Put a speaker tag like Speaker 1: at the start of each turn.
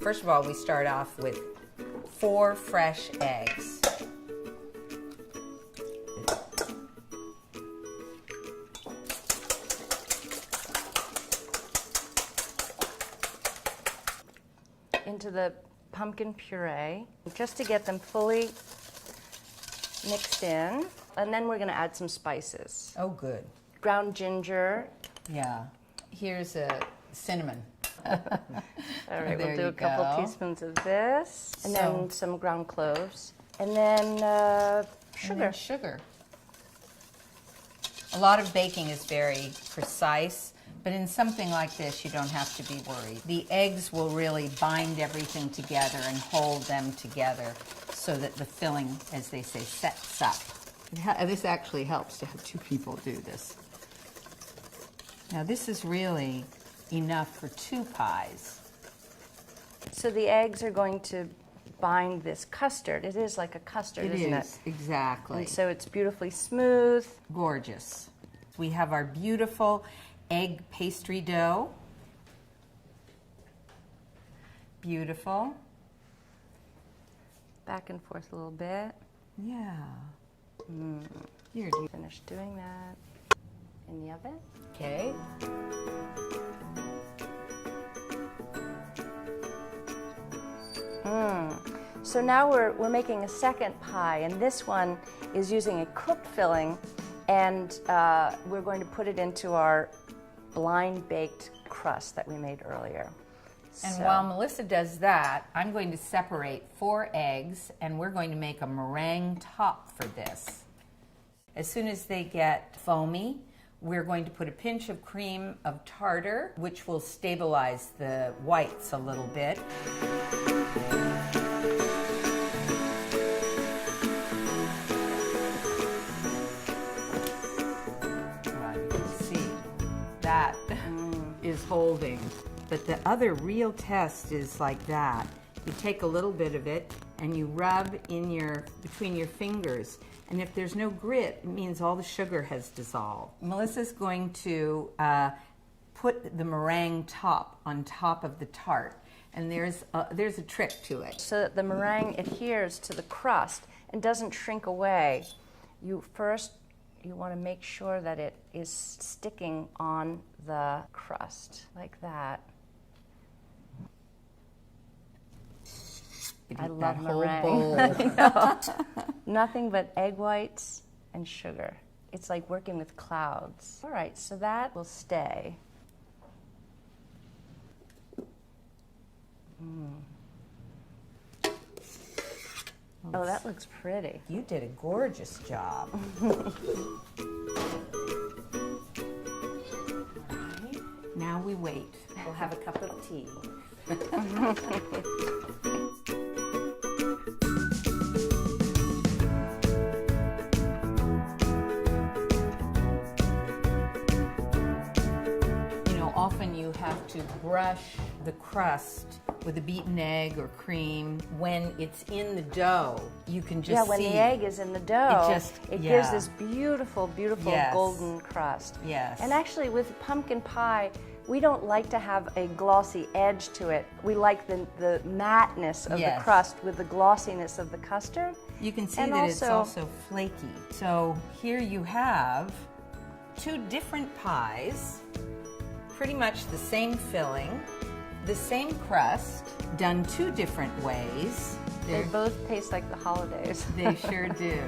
Speaker 1: First of all, we start off with 4 fresh eggs.
Speaker 2: Into the pumpkin puree, just to get them fully mixed in. And then we're going to add some spices.
Speaker 1: Oh, good.
Speaker 2: Ground ginger.
Speaker 1: Yeah. Here's a cinnamon.
Speaker 2: All right, we'll do a couple teaspoons of this. And then some ground cloves. And then sugar.
Speaker 1: And then sugar. A lot of baking is very precise, but in something like this, you don't have to be worried. The eggs will really bind everything together and hold them together so that the filling, as they say, sets up. This actually helps to have 2 people do this. Now, this is really enough for 2 pies.
Speaker 2: So the eggs are going to bind this custard. It is like a custard, isn't it?
Speaker 1: It is, exactly.
Speaker 2: And so it's beautifully smooth.
Speaker 1: Gorgeous. We have our beautiful egg pastry dough. Beautiful.
Speaker 2: Back and forth a little bit.
Speaker 1: Yeah. Here,
Speaker 2: Finish doing that in the oven.
Speaker 1: okay.
Speaker 2: So now we're making a second pie, and this one is using a cooked filling, and we're going to put it into our blind baked crust that we made earlier.
Speaker 1: And while Melissa does that, I'm going to separate 4 eggs, and we're going to make a meringue top for this. As soon as they get foamy, we're going to put a pinch of cream of tartar, which will stabilize the whites a little bit. You can see that is holding. But the other real test is like that. You take a little bit of it and you rub in between your fingers. And if there's no grit, it means all the sugar has dissolved. Melissa's going to put the meringue top on top of the tart. And there's a trick to it.
Speaker 2: So that the meringue adheres to the crust and doesn't shrink away. You want to make sure that it is sticking on the crust like that. I love meringue. Nothing but egg whites and sugar. It's like working with clouds. All right, so that will stay. Oh, that looks pretty.
Speaker 1: You did a gorgeous job. Right. Now we wait. We'll have a cup of tea. Often you have to brush the crust with a beaten egg or cream. When it's in the dough, you can just see.
Speaker 2: Yeah, when the egg is in the dough, it gives this beautiful, beautiful golden crust.
Speaker 1: Yes.
Speaker 2: And actually with pumpkin pie, we don't like to have a glossy edge to it. We like the matte-ness of the crust with the glossiness of the custard.
Speaker 1: You can see that it's also flaky. So here you have 2 different pies. Pretty much the same filling, the same crust, done 2 different ways.
Speaker 2: They both taste like the holidays.
Speaker 1: They sure do.